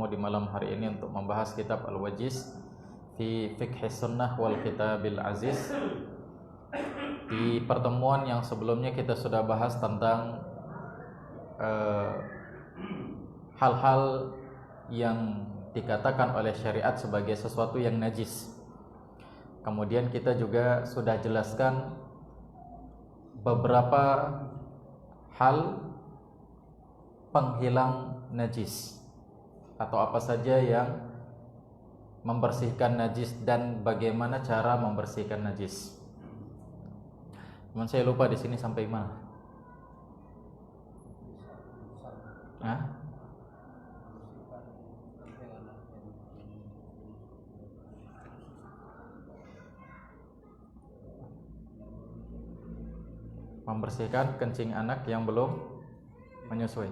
bertemu di malam hari ini untuk membahas kitab Al-Wajiz fi Fiqh Sunnah wal Kitabil Aziz. Di pertemuan yang sebelumnya kita sudah bahas tentang hal-hal yang dikatakan oleh syariat sebagai sesuatu yang najis. Kemudian kita juga sudah jelaskan beberapa hal penghilang najis atau apa saja yang membersihkan najis dan bagaimana cara membersihkan najis. Cuman saya lupa di sini sampai mana. Hah? Membersihkan kencing anak yang belum menyusui.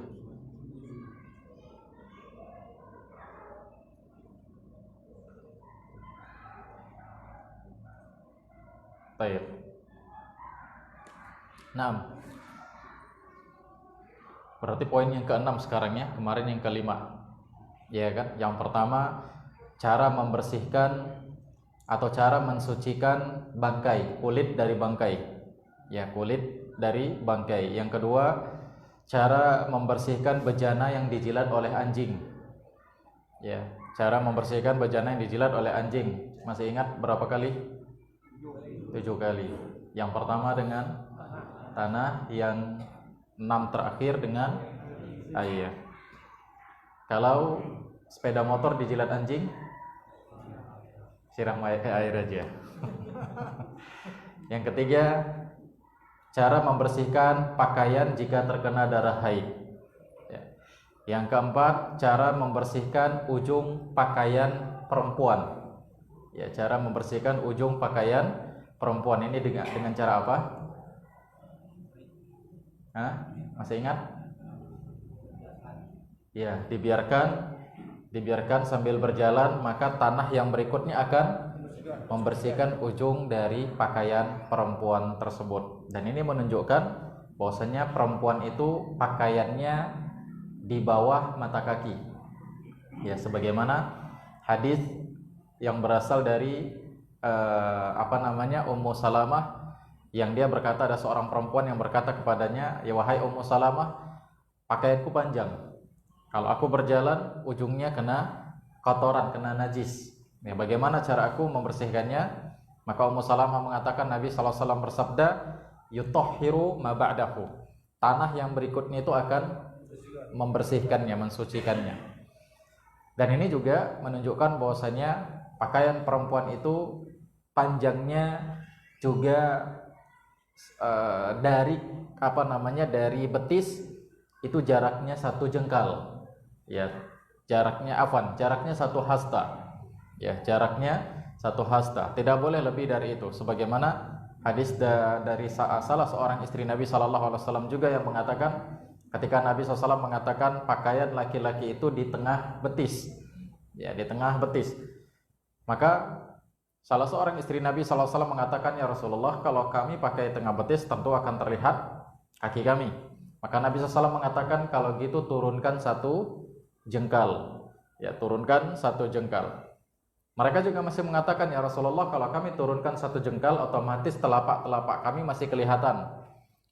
Baik. Nah, berarti poin yang ke-6 sekarang ya. Kemarin yang ke-5. Ya kan? Yang pertama, cara membersihkan atau cara mensucikan bangkai, kulit dari bangkai. Ya, kulit dari bangkai. Yang kedua, cara membersihkan bejana yang dijilat oleh anjing. Ya, cara membersihkan bejana yang dijilat oleh anjing. Masih ingat berapa kali? 7 kali. Yang pertama dengan tanah, yang 6 terakhir dengan air. Kalau sepeda motor dijilat anjing, siram air aja. Yang ketiga, cara membersihkan pakaian jika terkena darah haid. Yang keempat, cara membersihkan ujung pakaian perempuan. Ya, cara membersihkan ujung pakaian perempuan ini dengan cara apa? Hah? Masih ingat? Ya, dibiarkan sambil berjalan, maka tanah yang berikutnya akan membersihkan ujung dari pakaian perempuan tersebut. Dan ini menunjukkan bahwasanya perempuan itu pakaiannya di bawah mata kaki. Ya, sebagaimana hadis yang berasal dari Ummu Salamah, yang dia berkata, ada seorang perempuan yang berkata kepadanya, "Ya wahai Ummu Salamah, pakaianku panjang. Kalau aku berjalan ujungnya kena kotoran, kena najis. Ya, bagaimana cara aku membersihkannya?" Maka Ummu Salamah mengatakan, Nabi SAW bersabda, "Yutahhiru ma ba'dahu." Tanah yang berikutnya itu akan membersihkannya, mensucikannya. Dan ini juga menunjukkan bahwasanya pakaian perempuan itu panjangnya juga dari dari betis itu jaraknya 1 jengkal. Ya, jaraknya 1 hasta. Ya, jaraknya 1 hasta. Tidak boleh lebih dari itu. Sebagaimana hadis dari salah seorang istri Nabi SAW juga yang mengatakan, ketika Nabi SAW mengatakan pakaian laki-laki itu di tengah betis. Ya, di tengah betis. Maka salah seorang istri Nabi SAW mengatakan, "Ya Rasulullah, kalau kami pakai tengah betis tentu akan terlihat kaki kami." Maka Nabi SAW mengatakan, "Kalau gitu turunkan 1 jengkal." Ya, turunkan 1 jengkal. Mereka juga masih mengatakan, "Ya Rasulullah, kalau kami turunkan 1 jengkal, otomatis telapak-telapak kami masih kelihatan."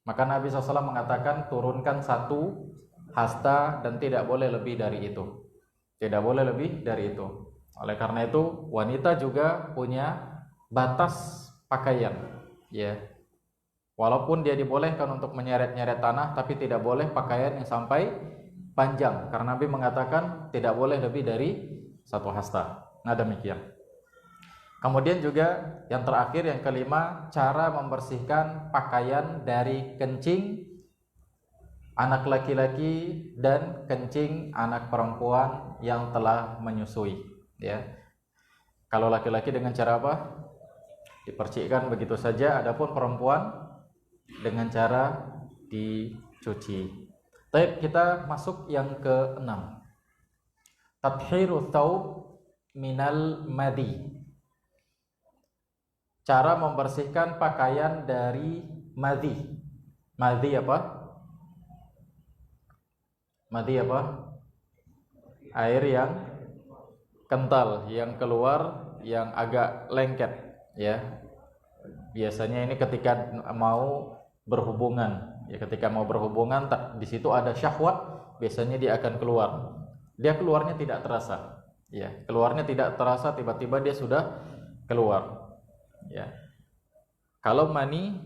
Maka Nabi SAW mengatakan, "Turunkan 1 hasta dan tidak boleh lebih dari itu." Tidak boleh lebih dari itu. Oleh karena itu, wanita juga punya batas pakaian. Ya, walaupun dia dibolehkan untuk menyeret-nyeret tanah, tapi tidak boleh pakaian yang sampai panjang. Karena Nabi mengatakan tidak boleh lebih dari 1 hasta. Nah, demikian. Kemudian juga yang terakhir, yang kelima, cara membersihkan pakaian dari kencing anak laki-laki dan kencing anak perempuan yang telah menyusui. Ya, kalau laki-laki dengan cara apa? Dipercikkan begitu saja. Adapun perempuan dengan cara dicuci. Baik, kita masuk yang ke-6. Tathiru thawb minal madi. Cara membersihkan pakaian dari madhi. Madhi apa? Madhi apa? air yang kental, yang keluar yang agak lengket, ya. Biasanya ini ketika mau berhubungan, ya ketika mau berhubungan di situ ada syahwat, biasanya dia akan keluar. Dia keluarnya tidak terasa, ya. Keluarnya tidak terasa, tiba-tiba dia sudah keluar, ya. Kalau mani,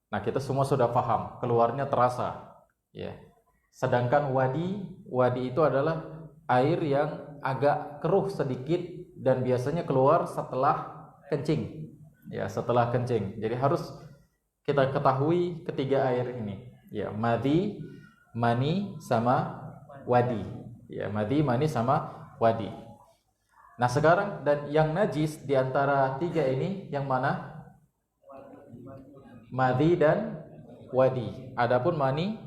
nah kita semua sudah paham, keluarnya terasa, ya. Sedangkan wadi itu adalah air yang agak keruh sedikit dan biasanya keluar setelah kencing. Ya, setelah kencing. Jadi harus kita ketahui ketiga air ini. Ya, madhi, mani sama wadi. Ya, madhi, mani sama wadi. Nah, sekarang dan yang najis di antara tiga ini yang mana? Madhi dan wadi. Adapun mani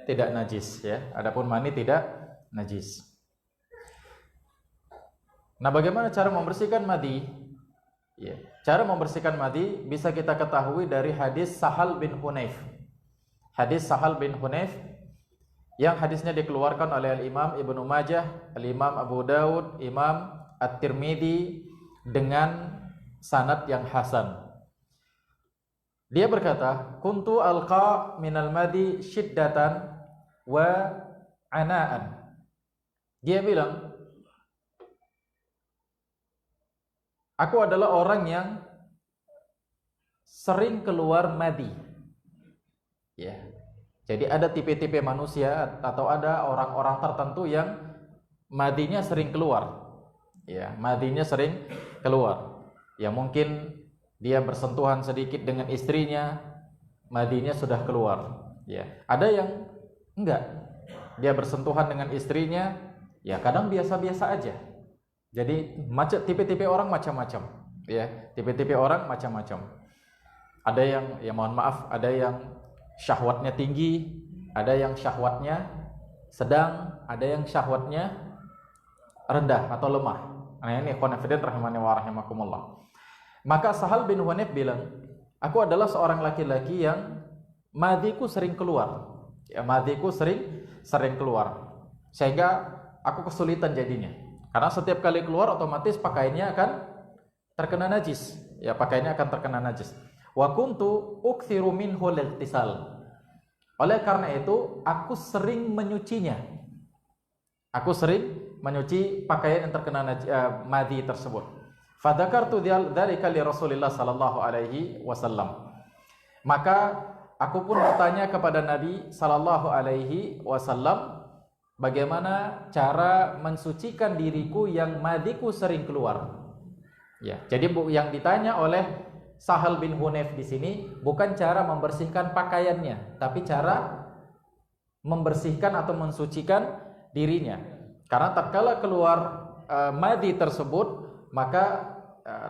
tidak najis, ya. Adapun mani tidak najis. Nah, bagaimana cara membersihkan madhi? Ya, cara membersihkan madhi bisa kita ketahui dari hadis Sahal bin Hunayf. Hadis Sahal bin Hunayf yang hadisnya dikeluarkan oleh Al-Imam Ibnu Majah, Al-Imam Abu Daud, Imam At-Tirmidzi dengan sanad yang hasan. Dia berkata, "Kuntu alqa minal madhi shiddatan wa ana'an." Dia bilang, aku adalah orang yang sering keluar madhi. Ya. Jadi ada tipe-tipe manusia atau ada orang-orang tertentu yang madhinya sering keluar. Ya, madhinya sering keluar. Ya mungkin dia bersentuhan sedikit dengan istrinya, madhinya sudah keluar. Ya, ada yang enggak. Dia bersentuhan dengan istrinya, ya kadang biasa-biasa aja. Jadi tipe-tipe orang macam-macam, ya. Tipe-tipe orang macam-macam. Ada yang, ya mohon maaf, ada yang syahwatnya tinggi, ada yang syahwatnya sedang, ada yang syahwatnya rendah atau lemah. Nah ini khonafidin rahimani wa rahimakumullah. Maka Sahal bin Hunayf bilang, aku adalah seorang laki-laki yang madhiku sering keluar. Ya, madhiku sering keluar. Sehingga aku kesulitan jadinya. Karena setiap kali keluar otomatis pakaiannya akan terkena najis. Ya, pakaiannya akan terkena najis. Wa kuntu ukthiru minhu al-ightisal. Oleh karena itu, aku sering menyucinya. Aku sering menyuci pakaian yang terkena madhi tersebut. Fadzakartu dzalika li Rasulillah sallallahu alaihi wasallam. Maka aku pun bertanya kepada Nabi sallallahu alaihi wasallam, bagaimana cara mensucikan diriku yang madhiku sering keluar. Ya, jadi yang ditanya oleh Sahal bin Hunayf di sini bukan cara membersihkan pakaiannya, tapi cara membersihkan atau mensucikan dirinya. Karena tatkala keluar madhi tersebut, maka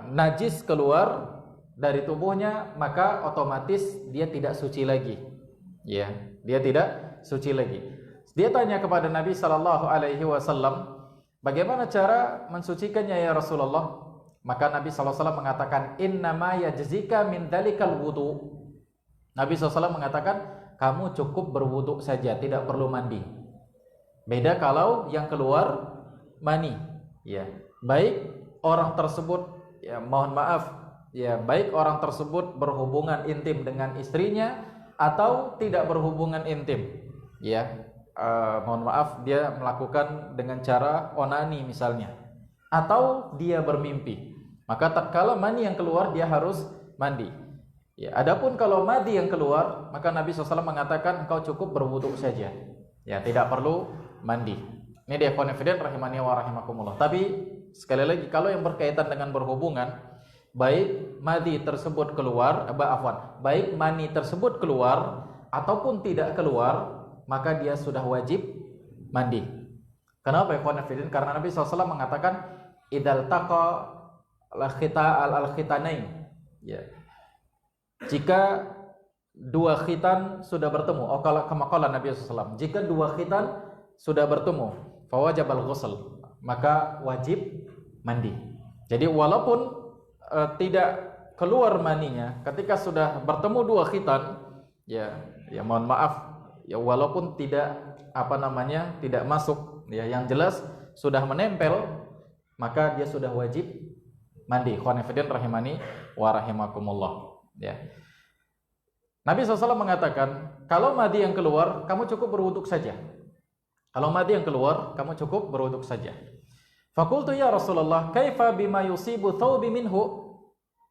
najis keluar dari tubuhnya, maka otomatis dia tidak suci lagi. Ya, dia tidak suci lagi. Dia tanya kepada Nabi sallallahu alaihi wasallam, bagaimana cara mensucikannya ya Rasulullah? Maka Nabi SAW mengatakan, innama yajzika min dalikal wudu. Nabi SAW mengatakan, kamu cukup berwudu saja, tidak perlu mandi. Beda kalau yang keluar mani. Ya, baik orang tersebut, ya mohon maaf, ya baik orang tersebut berhubungan intim dengan istrinya atau tidak berhubungan intim. Ya, mohon maaf, dia melakukan dengan cara onani misalnya, atau dia bermimpi. Maka tatkala mani yang keluar dia harus mandi. Ya, adapun kalau madhi yang keluar, maka Nabi SAW mengatakan engkau cukup berwudu saja. Ya, tidak perlu mandi. Ini dia konfident rahimani wa rahimakumullah. Tapi sekali lagi kalau yang berkaitan dengan berhubungan, baik madhi tersebut keluar, baik mani tersebut keluar ataupun tidak keluar, maka dia sudah wajib mandi. Kenapa ya konfident? Karena Nabi SAW mengatakan idal taqa al-khitanain. Ya. Jika dua khitan sudah bertemu, kama qala Nabi SAW, jika dua khitan sudah bertemu, fawajabal ghusl, maka wajib mandi. Jadi walaupun tidak keluar maninya, ketika sudah bertemu dua khitan, ya mohon maaf, ya walaupun tidak tidak masuk, ya yang jelas sudah menempel, maka dia sudah wajib mandi. Khonifidin rahimani wa rahimakumullah. Ya. Nabi SAW mengatakan, kalau madi yang keluar, kamu cukup berwuduk saja. Kalau madi yang keluar, kamu cukup berwuduk saja. Fakultu ya Rasulullah, kaifa bima yusibu thawbi minhu?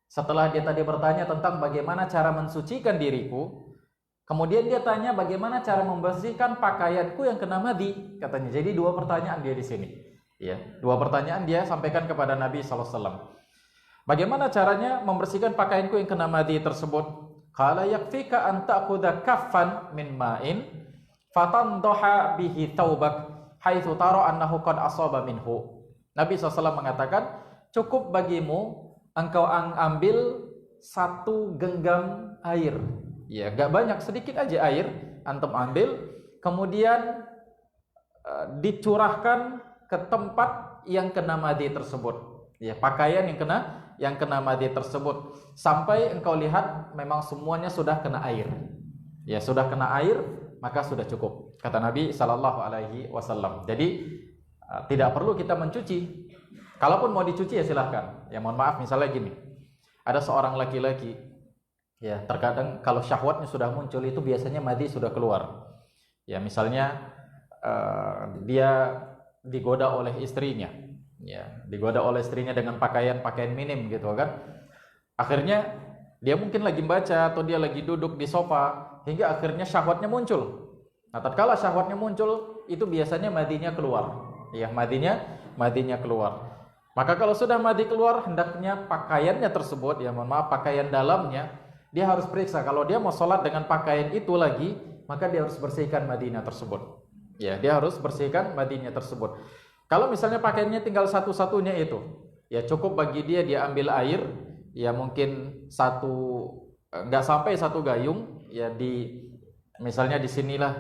Setelah dia tadi bertanya tentang bagaimana cara mensucikan diriku, kemudian dia tanya bagaimana cara membersihkan pakaianku yang kena madi, katanya. Jadi dua pertanyaan dia di sini. Ya, dua pertanyaan dia sampaikan kepada Nabi SAW. Bagaimana caranya membersihkan pakaianku yang kena madi tersebut? Qala yakfika an ta'khudha kaffan min ma'in fatandaha bihi taubak haitsu tara annahu qad asaba minhu. Nabi SAW mengatakan, cukup bagimu engkau ambil satu genggam air. Ya, gak banyak, sedikit aja air antum ambil, kemudian dicurahkan ke tempat yang kena madi tersebut. Ya, pakaian yang kena madi tersebut sampai engkau lihat memang semuanya sudah kena air. Ya, sudah kena air, maka sudah cukup, kata Nabi sallallahu alaihi wasallam. Jadi tidak perlu kita mencuci. Kalaupun mau dicuci ya silahkan. Ya, mohon maaf, misalnya gini. Ada seorang laki-laki, ya, terkadang kalau syahwatnya sudah muncul itu biasanya madi sudah keluar. Ya, misalnya dia digoda oleh istrinya. Ya, digoda oleh istrinya dengan pakaian minim gitu kan. Akhirnya dia mungkin lagi baca atau dia lagi duduk di sofa hingga akhirnya syahwatnya muncul. Nah, tatkala syahwatnya muncul itu biasanya madinya keluar. Ya, madinya keluar. Maka kalau sudah madi keluar, hendaknya pakaiannya tersebut, ya mohon maaf, pakaian dalamnya dia harus periksa. Kalau dia mau sholat dengan pakaian itu lagi, maka dia harus bersihkan madinya tersebut. Ya, dia harus bersihkan madinya tersebut. Kalau misalnya pakaiannya tinggal satu-satunya itu, ya cukup bagi dia ambil air, ya mungkin nggak sampai satu gayung, ya misalnya di sinilah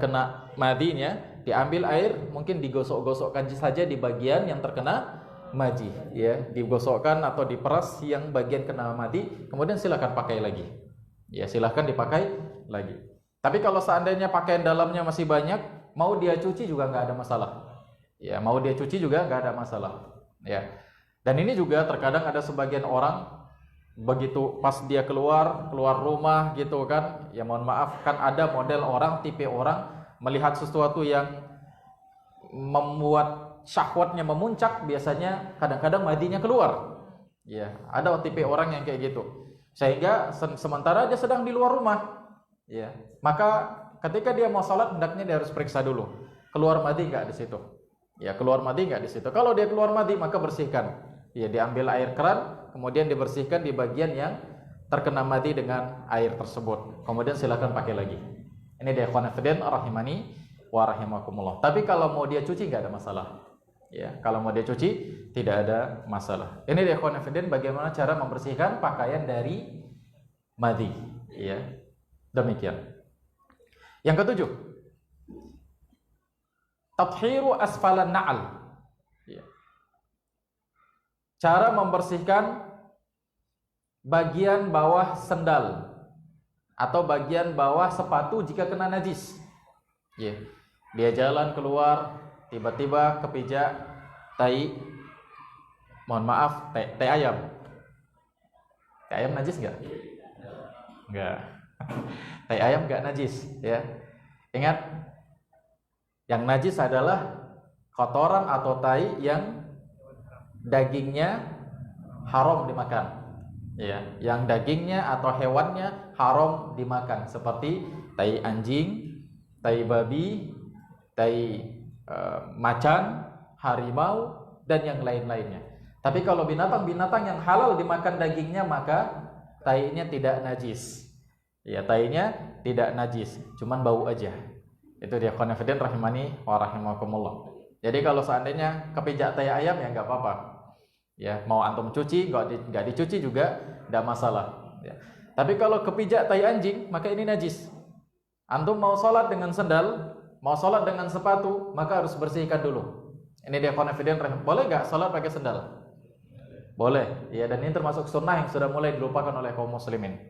kena madinya, diambil air, mungkin digosok-gosokkan saja di bagian yang terkena madi, ya digosokkan atau diperas yang bagian kena madi, kemudian silakan pakai lagi. Ya, silakan dipakai lagi. Tapi kalau seandainya pakaian dalamnya masih banyak, mau dia cuci juga nggak ada masalah. Ya, mau dia cuci juga nggak ada masalah. Ya. Dan ini juga terkadang ada sebagian orang begitu pas dia keluar rumah gitu kan, ya mohon maaf, kan ada model orang, tipe orang melihat sesuatu yang membuat syahwatnya memuncak, biasanya kadang-kadang madinya keluar. Ya, ada tipe orang yang kayak gitu. Sehingga sementara dia sedang di luar rumah, ya, maka ketika dia mau sholat hendaknya dia harus periksa dulu keluar madi nggak di situ. Ya, keluar madi nggak di situ. Kalau dia keluar madi maka bersihkan. Ya, diambil air keran, kemudian dibersihkan di bagian yang terkena madi dengan air tersebut. Kemudian silakan pakai lagi. Ini dia khonifidin rahimani wa rahimakumullah. Tapi kalau mau dia cuci nggak ada masalah. Ya, kalau mau dia cuci tidak ada masalah. Ini dia khonifidin bagaimana cara membersihkan pakaian dari madi. Ya, demikian. Yang ketujuh, tathiru asfalan na'al. Ya. Cara membersihkan bagian bawah sendal atau bagian bawah sepatu jika kena najis. Ya. Dia jalan keluar, tiba-tiba kepijak tai, mohon maaf, tai ayam. Tai ayam najis nggak? Nggak. Tai ayam nggak najis, ya. Ingat, yang najis adalah kotoran atau tai yang dagingnya haram dimakan. Ya, yang dagingnya atau hewannya haram dimakan, seperti tai anjing, tai babi, tai macan, harimau, dan yang lain-lainnya. Tapi kalau binatang-binatang yang halal dimakan dagingnya, maka tainya tidak najis. Ya, tainya tidak najis, cuman bau aja. Itu dia khonifidin rahimani wa rahimakumullah. Jadi kalau seandainya kepijak tai ayam ya nggak apa-apa. Ya, mau antum cuci, nggak dicuci juga tidak masalah. Ya. Tapi kalau kepijak tai anjing, maka ini najis. Antum mau sholat dengan sendal, mau sholat dengan sepatu, maka harus bersihkan dulu. Ini dia khonifidin rahimani. Boleh nggak sholat pakai sendal? Boleh. Ya, dan ini termasuk sunnah yang sudah mulai dilupakan oleh kaum muslimin.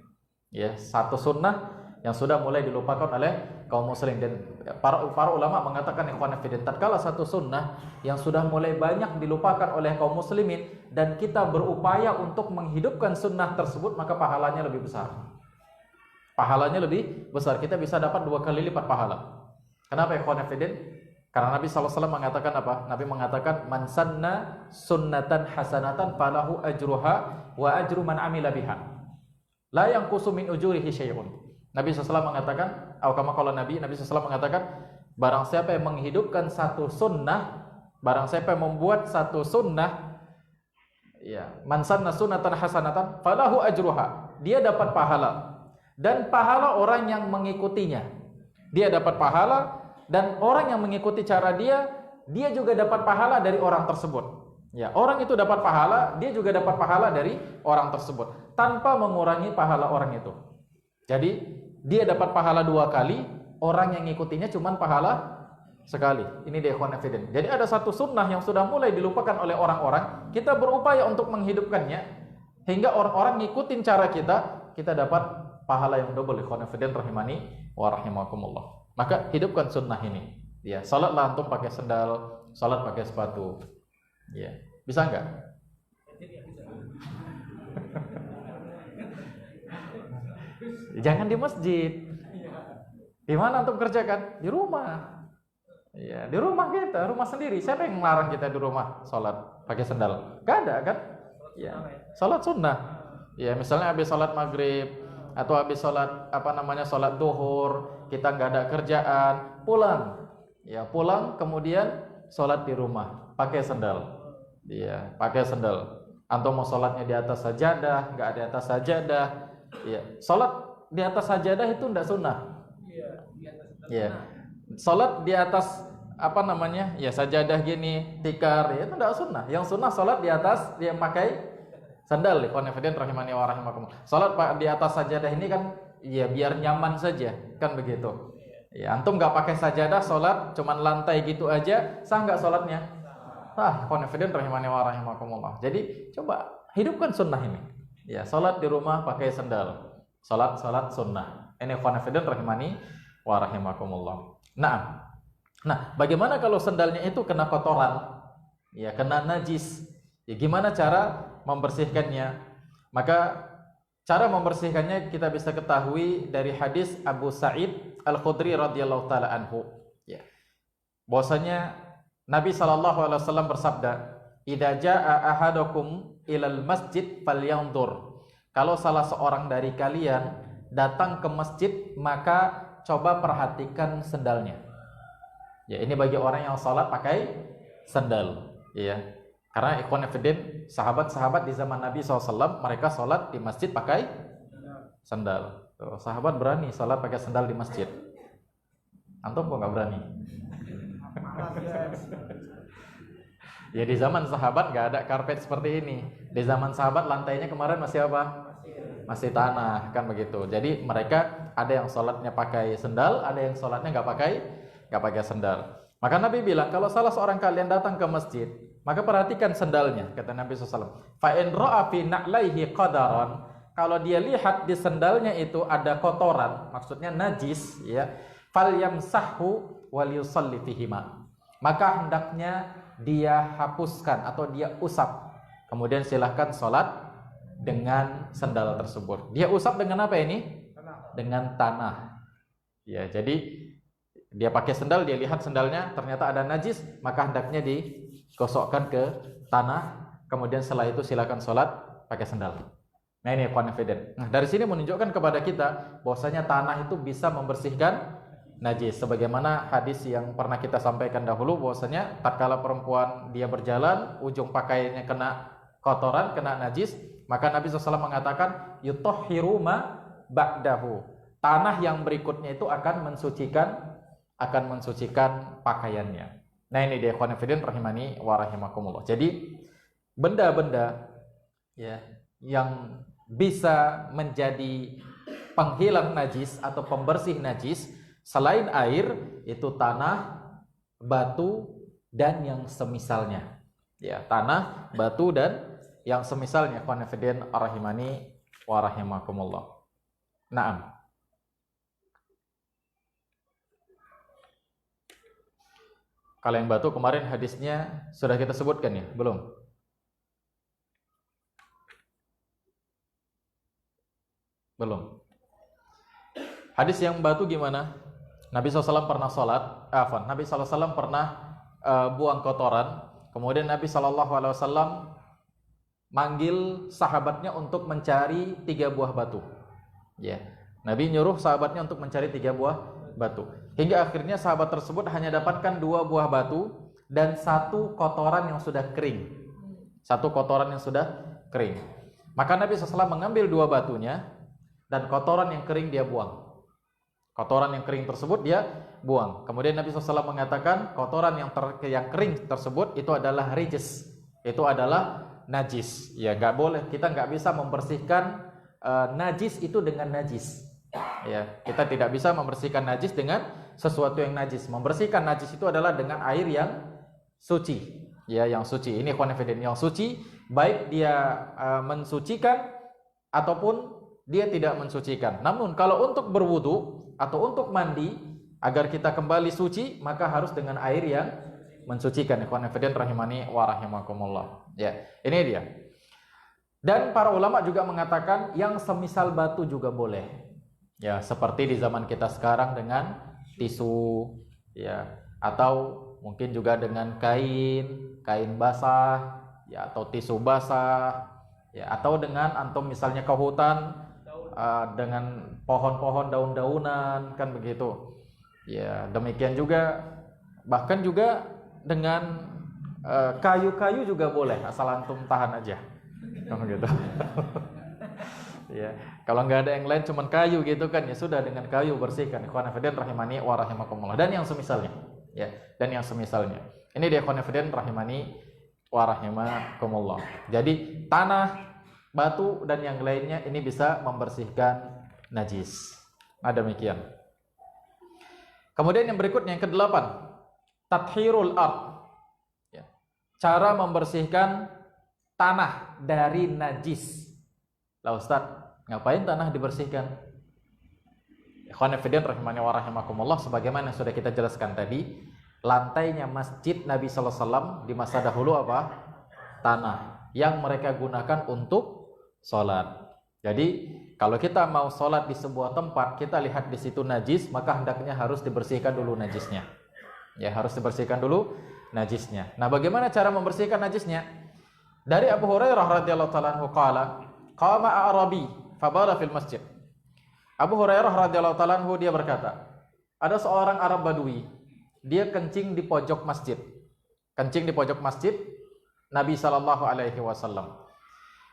Ya, satu sunnah yang sudah mulai dilupakan oleh kaum muslim. Dan para ulama mengatakan ikhwan fillah, tatkala satu sunnah yang sudah mulai banyak dilupakan oleh kaum muslimin dan kita berupaya untuk menghidupkan sunnah tersebut, maka pahalanya lebih besar. Pahalanya lebih besar. Kita bisa dapat 2 kali lipat pahala. Kenapa ikhwan fillah? Karena Nabi SAW mengatakan apa? Nabi mengatakan, man sanna sunnatan hasanatan falahu ajruha wa ajru man amila biha, la yanqusu min ujurihi syai'un. Nabi SAW mengatakan, atau kama qala Nabi SAW mengatakan, barang siapa yang menghidupkan satu sunnah, barang siapa yang membuat satu sunnah, ya, man sanna sunnatan hasanatan falahu ajruha, dia dapat pahala, dan pahala orang yang mengikutinya. Dia dapat pahala, dan orang yang mengikuti cara dia juga dapat pahala dari orang tersebut. Ya, orang itu dapat pahala, dia juga dapat pahala dari orang tersebut tanpa mengurangi pahala orang itu. Jadi dia dapat pahala 2 kali, orang yang ngikutinya cuma pahala sekali. Ini dia ikhwan fillah. Jadi ada satu sunnah yang sudah mulai dilupakan oleh orang-orang, kita berupaya untuk menghidupkannya hingga orang-orang ngikutin cara kita dapat pahala yang double. Ikhwan fillah rahimani wa rahimakumullah. Maka hidupkan sunnah ini. Ya, salatlah antum pakai sendal, salat pakai sepatu. Ya, bisa enggak? Jangan di masjid. Di mana antum kerjakan? Di rumah. Ya, di rumah kita, rumah sendiri. Siapa yang melarang kita di rumah salat pakai sendal? Gak ada kan? Ya, salat sunnah. Ya, misalnya habis salat maghrib atau habis salat salat duhur, kita nggak ada kerjaan, pulang. Ya, pulang kemudian salat di rumah pakai sendal. Ya, pakai sandal. Antum mau salatnya di atas sajadah, nggak di atas sajadah. Ya, salat di atas sajadah itu enggak sunnah. Iya, di atas. Iya. Salat di atas ya sajadah gini, tikar, ya itu enggak sunnah. Yang sunnah salat di atas dia pakai sandal. Ikhwan fillah rahimani wa rahimakumullah. Salat di atas sajadah ini kan ya biar nyaman saja, kan begitu. Ya, antum enggak pakai sajadah salat cuman lantai gitu aja, sah enggak salatnya? Sah. Ikhwan fillah rahimani wa rahimakumullah. Jadi coba hidupkan sunnah ini. Ya, salat di rumah pakai sandal. Salat sunnah. Ini ikhwan fillah rahimani wa rahimakumullah. Nah, bagaimana kalau sandalnya itu kena kotoran? Ya, kena najis. Ya, gimana cara membersihkannya? Maka cara membersihkannya kita bisa ketahui dari hadis Abu Sa'id Al-Khudri radhiyallahu taala anhu. Ya. Bahwasanya Nabi sallallahu alaihi wasallam bersabda, "Idza jaa ahadukum ilal masjid falyanzur." Kalau salah seorang dari kalian datang ke masjid, maka coba perhatikan sendalnya. Ya, ini bagi orang yang salat pakai sandal. Ya, karena ikhwan fillah, sahabat-sahabat di zaman Nabi SAW, mereka salat di masjid pakai sandal. Tuh, sahabat berani salat pakai sandal di masjid. Antum kok nggak berani? Ya, di zaman sahabat nggak ada karpet seperti ini. Di zaman sahabat lantainya kemarin masih apa? Masih tanah, kan begitu. Jadi mereka ada yang sholatnya pakai sendal, ada yang sholatnya nggak pakai sendal. Maka Nabi bilang, kalau salah seorang kalian datang ke masjid, maka perhatikan sendalnya, kata Nabi SAW. Fa in ra'a fi na'laihi qadaran, kalau dia lihat di sendalnya itu ada kotoran, maksudnya najis, ya, falyamsahhu wal yusalli fihima. Maka hendaknya dia hapuskan atau dia usap. Kemudian silahkan sholat dengan sandal tersebut. Dia usap dengan apa ini? Dengan tanah. Ya, jadi dia pakai sandal, dia lihat sandalnya ternyata ada najis, maka hendaknya digosokkan ke tanah. Kemudian setelah itu silakan sholat pakai sandal. Nah, ini confident. Nah, dari sini menunjukkan kepada kita bahwasanya tanah itu bisa membersihkan najis. Sebagaimana hadis yang pernah kita sampaikan dahulu, bahwasanya tatkala perempuan dia berjalan, ujung pakaiannya kena kotoran, kena najis, maka Nabi SAW mengatakan yutahhiru ma ba'dahu. Tanah yang berikutnya itu akan mensucikan pakaiannya. Nah, ini dia ikhwan fillah rahimani wa rahimakumullah. Jadi benda-benda ya yang bisa menjadi penghilang najis atau pembersih najis selain air itu tanah, batu dan yang semisalnya. Ya, tanah, batu dan yang semisalnya. Ikhwan fillah rahimani wa rahimakumullah. Naam. Kalau yang batu kemarin hadisnya sudah kita sebutkan ya, belum? Belum. Hadis yang batu gimana? Nabi SAW pernah sholat, Nabi SAW pernah buang kotoran. Kemudian Nabi SAW manggil sahabatnya untuk mencari 3 buah batu. Ya, Nabi nyuruh sahabatnya untuk mencari 3 buah batu. Hingga akhirnya sahabat tersebut hanya dapatkan 2 buah batu dan 1 kotoran yang sudah kering. 1 kotoran yang sudah kering. Maka Nabi SAW mengambil 2 batunya dan kotoran yang kering dia buang. Kotoran yang kering tersebut dia buang. Kemudian Nabi SAW mengatakan kotoran yang kering tersebut itu adalah rijis, itu adalah najis. Ya, nggak boleh, kita nggak bisa membersihkan najis itu dengan najis. Ya, kita tidak bisa membersihkan najis dengan sesuatu yang najis. Membersihkan najis itu adalah dengan air yang suci. Ya, yang suci. Ini khonefidin yang suci, baik dia mensucikan ataupun dia tidak mensucikan. Namun kalau untuk berwudu atau untuk mandi agar kita kembali suci, maka harus dengan air yang mensucikan. Ikhwan fillah rahimani wa rahimakumullah. Ya, ini dia. Dan para ulama juga mengatakan yang semisal batu juga boleh. Ya, seperti di zaman kita sekarang dengan tisu, ya, atau mungkin juga dengan kain basah, ya, atau tisu basah, ya, atau dengan antum misalnya ke hutan dengan pohon-pohon daun-daunan, kan begitu. Ya, demikian juga bahkan juga dengan kayu-kayu juga boleh, asal antum tahan aja. Kan begitu. Ya, kalau nggak ada yang lain cuman kayu gitu kan, ya sudah dengan kayu bersihkan. Ikhwan fillah rahimani wa rahimakumullah. Dan yang semisalnya. Ya, dan yang semisalnya. Ini dia ikhwan fillah rahimani wa rahimakumullah. Jadi tanah, batu dan yang lainnya ini bisa membersihkan najis. Nah, demikian. Kemudian yang berikutnya yang ke-8, tathhirul ard. Ya. Cara membersihkan tanah dari najis. Lah Ustaz, ngapain tanah dibersihkan? Ikhwan fillah rahimani wa rahimakumullah, sebagaimana yang sudah kita jelaskan tadi, lantainya masjid Nabi sallallahu alaihi wasallam di masa dahulu apa? Tanah yang mereka gunakan untuk sholat. Jadi kalau kita mau sholat di sebuah tempat, kita lihat di situ najis, maka hendaknya harus dibersihkan dulu najisnya. Ya, harus dibersihkan dulu najisnya. Nah, bagaimana cara membersihkan najisnya? Dari Abu Hurairah radhiyallahu ta'ala anhu qala, qama a'rabi fabala fil masjid. Abu Hurairah radhiyallahu ta'ala anhu dia berkata, ada seorang Arab Badui, dia kencing di pojok masjid. Kencing di pojok masjid Nabi sallallahu alaihi wasallam.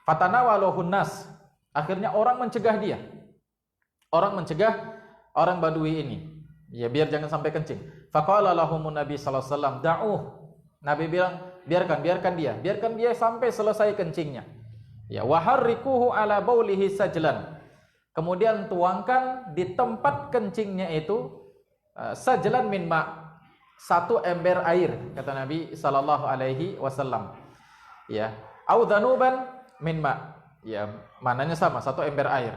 Fatanawaluhun nas. Akhirnya orang mencegah dia. Orang mencegah orang Badui ini. Ya, biar jangan sampai kencing. Faqala lahumun Nabi sallallahu alaihi wasallam, da'uh. Nabi bilang, biarkan dia sampai selesai kencingnya. Ya, wa harrikuhu ala baulihi sajlan. Kemudian tuangkan di tempat kencingnya itu sajlan min ma, 1 ember air, kata Nabi sallallahu alaihi wasallam. Ya, au dhanuban min ma, ya, mananya sama, 1 ember air.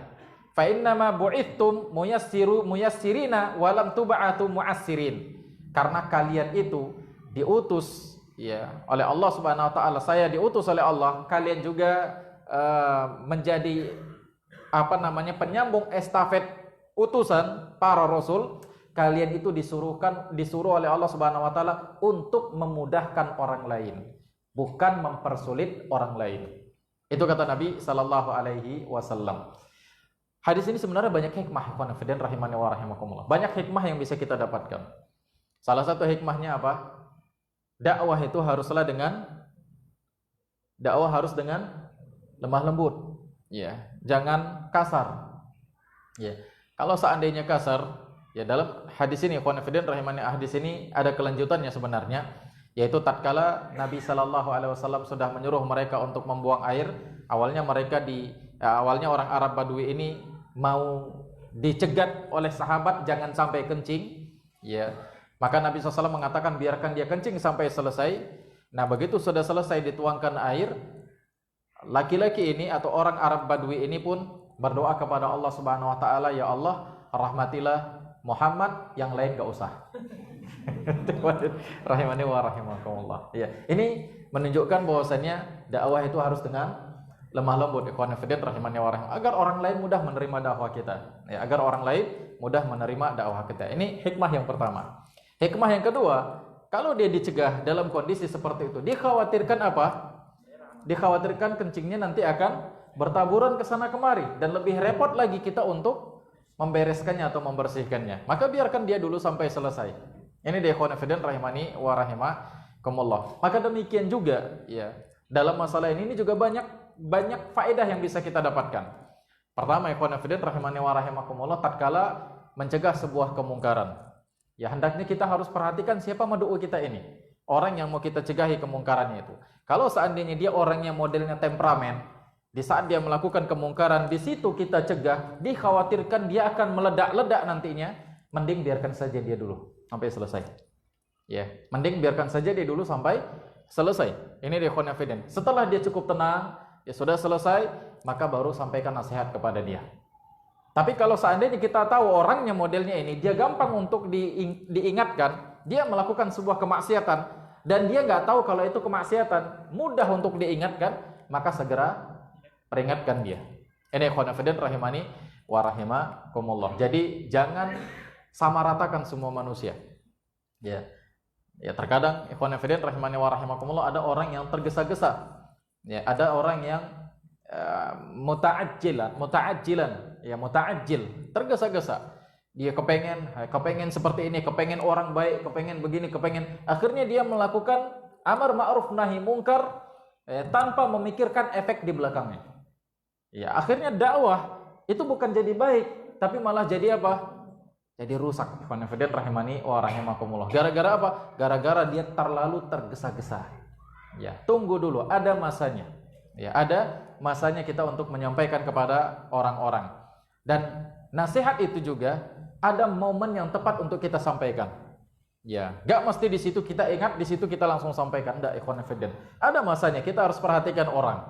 Fa innama bu'ithtum muyassirina wa lam tub'atu mu'assirin. Karena kalian itu diutus, ya, oleh Allah Subhanahu wa taala. Saya diutus oleh Allah, kalian juga menjadi penyambung estafet utusan para rasul. Kalian itu disuruh oleh Allah Subhanahu wa taala untuk memudahkan orang lain, bukan mempersulit orang lain. Itu kata Nabi sallallahu alaihi wasallam. Hadis ini sebenarnya banyak hikmah, ikhwan fillah rahimani wa rahimakumullah. Banyak hikmah yang bisa kita dapatkan. Salah satu hikmahnya apa? Dakwah itu harus dengan lemah lembut. Ya, jangan kasar. Ya. Kalau seandainya kasar, ya, dalam hadis ini ikhwan fillah rahimani, hadis ini ada kelanjutannya sebenarnya, yaitu tatkala Nabi sallallahu alaihi wasallam sudah menyuruh mereka untuk membuang air. Awalnya orang Arab Badui ini mau dicegat oleh sahabat jangan sampai kencing, ya. Maka Nabi SAW mengatakan biarkan dia kencing sampai selesai. Nah, begitu sudah selesai dituangkan air, laki-laki ini atau orang Arab Badui ini pun berdoa kepada Allah Subhanahu wa taala, ya Allah, rahmatilah Muhammad, yang lain gak usah. Rahimani wa rahimakumullah. Ya, ini menunjukkan bahwasannya dakwah itu harus dengan lemah lembut, ikhwan fillah rahimani wa rahimakumullah, agar orang lain mudah menerima dakwah kita. Ya, agar orang lain mudah menerima dakwah kita. Ini hikmah yang pertama. Hikmah yang kedua, kalau dia dicegah dalam kondisi seperti itu, dikhawatirkan apa? Dikhawatirkan kencingnya nanti akan bertaburan ke sana kemari dan lebih repot lagi kita untuk membereskannya atau membersihkannya. Maka biarkan dia dulu sampai selesai. Ini dia ikhwan fillah rahimani wa rahimakumullah. Maka demikian juga ya, dalam masalah ini juga banyak faedah yang bisa kita dapatkan. Pertama, ikhwan fillah rahimani wa rahimakumullah, tatkala mencegah sebuah kemungkaran, ya hendaknya kita harus perhatikan siapa mad'u kita ini, orang yang mau kita cegahi kemungkarannya itu. Kalau seandainya dia orangnya modelnya temperamen, di saat dia melakukan kemungkaran, di situ kita cegah, dikhawatirkan dia akan meledak-ledak nantinya, mending biarkan saja dia dulu sampai selesai. Ya, mending biarkan saja dia dulu sampai selesai. Ini dia ikhwan fillah. Setelah dia cukup tenang, ya sudah selesai, maka baru sampaikan nasihat kepada dia. Tapi kalau seandainya kita tahu orangnya modelnya ini, dia gampang untuk diingatkan, dia melakukan sebuah kemaksiatan dan dia nggak tahu kalau itu kemaksiatan, mudah untuk diingatkan, maka segera peringatkan dia. Ini ikhwan fillah rahimani wa rahimakumullah. Jadi jangan samaratakan semua manusia. Ya. Ya, terkadang ikhwan fillah rahimani wa rahimakumullah ada orang yang tergesa-gesa. Ya, ada orang yang muta'ajjilan, ya muta'ajjil, tergesa-gesa. Dia kepengen seperti ini, kepengen orang baik, kepengen begini, akhirnya dia melakukan amar ma'ruf nahi mungkar tanpa memikirkan efek di belakangnya. Ya, akhirnya dakwah itu bukan jadi baik, tapi malah jadi apa? Jadi rusak. Ikhwan fillah rahimani wa rahimakumullah. Gara-gara apa? Gara-gara dia terlalu tergesa-gesa. Ya, tunggu dulu, ada masanya. Ya, ada masanya kita untuk menyampaikan kepada orang-orang. Dan nasihat itu juga ada momen yang tepat untuk kita sampaikan. Ya, enggak mesti di situ kita ingat, di situ kita langsung sampaikan. Enggak, ikhwan fillah. Ada masanya, kita harus perhatikan orang.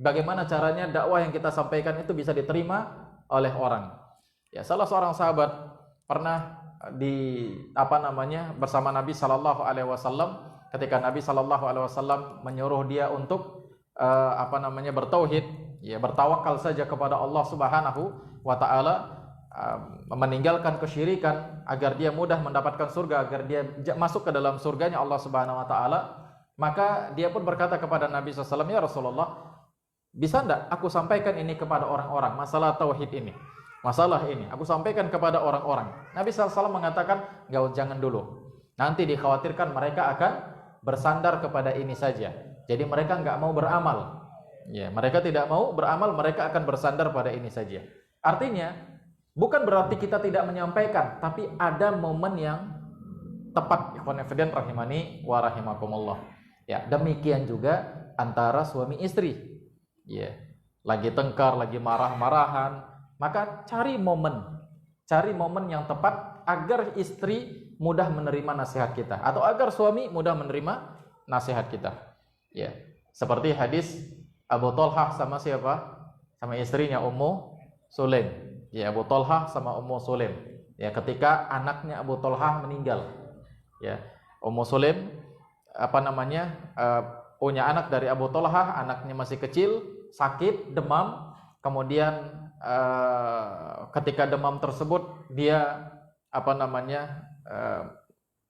Bagaimana caranya dakwah yang kita sampaikan itu bisa diterima oleh orang. Ya, salah seorang sahabat pernah bersama Nabi sallallahu alaihi wasallam ketika Nabi sallallahu alaihi wasallam menyuruh dia untuk bertauhid, ya bertawakal saja kepada Allah Subhanahu wa taala, meninggalkan kesyirikan agar dia mudah mendapatkan surga, agar dia masuk ke dalam surganya Allah Subhanahu wa taala. Maka dia pun berkata kepada Nabi sallallahu alaihi wasallam, "Ya Rasulullah, bisa enggak aku sampaikan ini kepada orang-orang, masalah tauhid ini, masalah ini aku sampaikan kepada orang-orang?" Nabi SAW mengatakan, jangan dulu, nanti dikhawatirkan mereka akan bersandar kepada ini saja, jadi mereka enggak mau beramal. Ya, mereka tidak mau beramal, mereka akan bersandar pada ini saja. Artinya bukan berarti kita tidak menyampaikan, tapi ada momen yang tepat. Ikhwan fillah rahimani wa rahimakumullah. Ya, demikian juga antara suami istri. Ya, lagi tengkar, lagi marah-marahan, maka cari momen yang tepat agar istri mudah menerima nasihat kita atau agar suami mudah menerima nasihat kita. Ya, seperti hadis Abu Thalhah sama siapa? Sama istrinya Ummu Sulaim. Ya, Abu Thalhah sama Ummu Sulaim. Ya, ketika anaknya Abu Thalhah meninggal. Ya, Ummu Sulaim punya anak dari Abu Thalhah, anaknya masih kecil, sakit, demam, kemudian ketika demam tersebut dia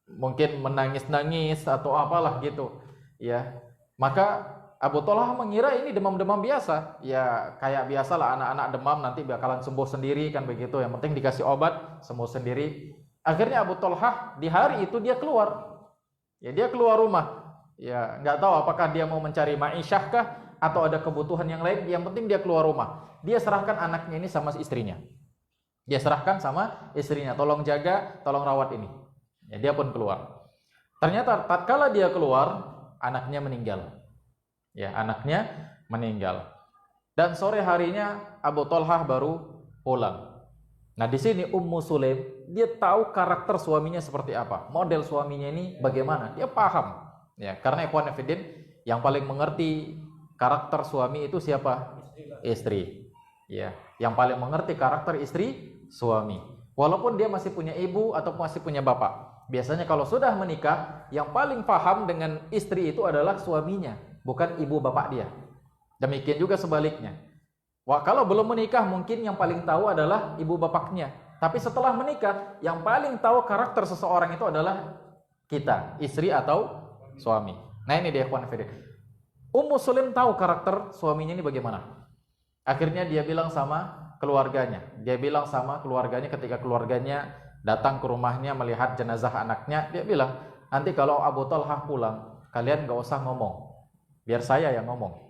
mungkin menangis-nangis atau apalah gitu, ya. Maka Abu Thalhah mengira ini demam-demam biasa, ya kayak biasalah anak-anak demam nanti bakalan sembuh sendiri kan begitu, yang penting dikasih obat sembuh sendiri. Akhirnya Abu Thalhah di hari itu dia keluar, ya dia keluar rumah, ya nggak tahu apakah dia mau mencari ma'isyah kah atau ada kebutuhan yang lain, yang penting dia keluar rumah. Dia serahkan anaknya ini sama istrinya. Dia serahkan sama istrinya, tolong jaga, tolong rawat ini. Ya, dia pun keluar. Ternyata tatkala dia keluar, anaknya meninggal. Ya, anaknya meninggal. Dan sore harinya Abu Thalhah baru pulang. Nah, di sini Ummu Sulaim, dia tahu karakter suaminya seperti apa, model suaminya ini bagaimana, dia paham. Ya, karena ikhwan fillah, yang paling mengerti karakter suami itu siapa? Istri. Ya, yang paling mengerti karakter istri suami. Walaupun dia masih punya ibu atau masih punya bapak. Biasanya kalau sudah menikah, yang paling paham dengan istri itu adalah suaminya, bukan ibu bapak dia. Demikian juga sebaliknya. Wah, kalau belum menikah mungkin yang paling tahu adalah ibu bapaknya. Tapi setelah menikah, yang paling tahu karakter seseorang itu adalah kita, istri atau suami. Nah ini dia ikhwan fillah. Ummu Sulaim tahu karakter suaminya ini bagaimana. Akhirnya dia bilang sama keluarganya. Dia bilang sama keluarganya ketika keluarganya datang ke rumahnya melihat jenazah anaknya. Dia bilang, nanti kalau Abu Talhah pulang, kalian gak usah ngomong. Biar saya yang ngomong.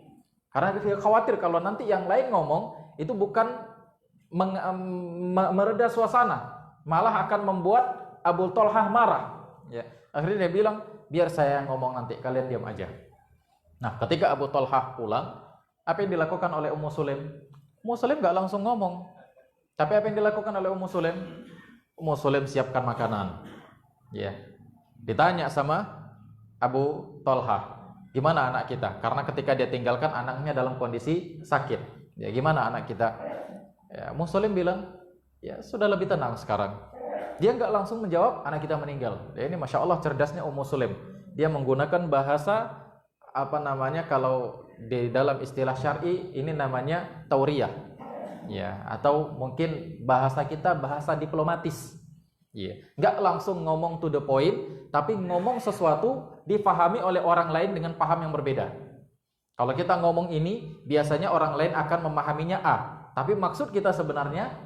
Karena dia khawatir kalau nanti yang lain ngomong, itu bukan mereda suasana. Malah akan membuat Abu Talhah marah. Ya. Akhirnya dia bilang, biar saya yang ngomong nanti, kalian diam aja. Nah, ketika Abu Talhah pulang, apa yang dilakukan oleh Ummu Sulaim? Ummu Sulaim gak langsung ngomong. Tapi apa yang dilakukan oleh Ummu Sulaim? Ummu Sulaim siapkan makanan. Ya. Ditanya sama Abu Talhah, gimana anak kita? Karena ketika dia tinggalkan anaknya dalam kondisi sakit. Ya, gimana anak kita? Ya, Ummu Sulaim bilang, ya sudah lebih tenang sekarang. Dia nggak langsung menjawab anak kita meninggal. Ya, ini masya Allah cerdasnya Ummu Sulaim. Dia menggunakan bahasa kalau di dalam istilah syar'i ini namanya tauriyah. Ya, atau mungkin bahasa kita bahasa diplomatis. Ya, nggak langsung ngomong to the point, tapi ngomong sesuatu difahami oleh orang lain dengan paham yang berbeda. Kalau kita ngomong ini, biasanya orang lain akan memahaminya A, tapi maksud kita sebenarnya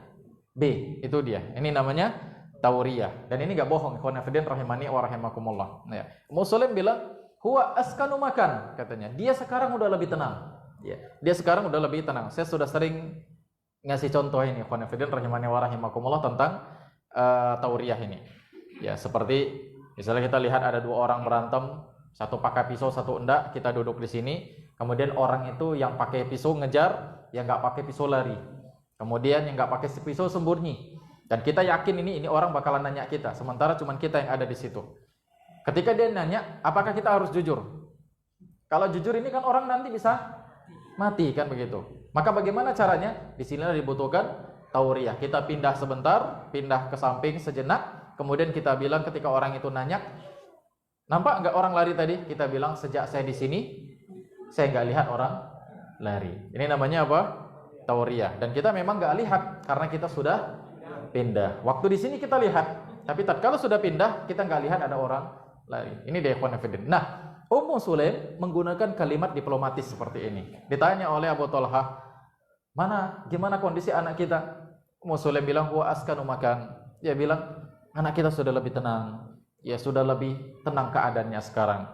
B. Itu dia. Ini namanya tauriyah. Dan ini nggak bohong. Ikhwan fillah rahimani wa rahimakumullah. Ya. Ummu Sulaim bilang, huwa askanu makan, katanya. Dia sekarang udah lebih tenang. Ya. Dia sekarang udah lebih tenang. Saya sudah sering ngasih contoh ini, ikhwan fillah rahimani wa rahimakumullah, tentang tauriyah ini. Ya, seperti misalnya kita lihat ada dua orang berantem, satu pakai pisau, satu enggak, kita duduk di sini, kemudian orang itu yang pakai pisau ngejar, yang nggak pakai pisau lari. Kemudian yang nggak pakai pisau sembunyi. Dan kita yakin ini orang bakalan nanya kita, sementara cuma kita yang ada di situ. Ketika dia nanya, apakah kita harus jujur? Kalau jujur ini kan orang nanti bisa mati kan begitu. Maka bagaimana caranya? Di sini dibutuhkan tauriyah. Kita pindah sebentar, pindah ke samping sejenak, kemudian kita bilang ketika orang itu nanya, nampak nggak orang lari tadi? Kita bilang sejak saya di sini, saya nggak lihat orang lari. Ini namanya apa? Tauriyah. Dan kita memang nggak lihat karena kita sudah pindah. Waktu di sini kita lihat, tapi tatkala sudah pindah kita nggak lihat ada orang lari. Ini dia ikhwan fillah. Nah, Ummu Sulaim menggunakan kalimat diplomatis seperti ini. Ditanya oleh Abu Talhah, gimana kondisi anak kita? Ummu Sulaim bilang, huwa askanu makan. Dia bilang, anak kita sudah lebih tenang. Ya, sudah lebih tenang keadaannya sekarang.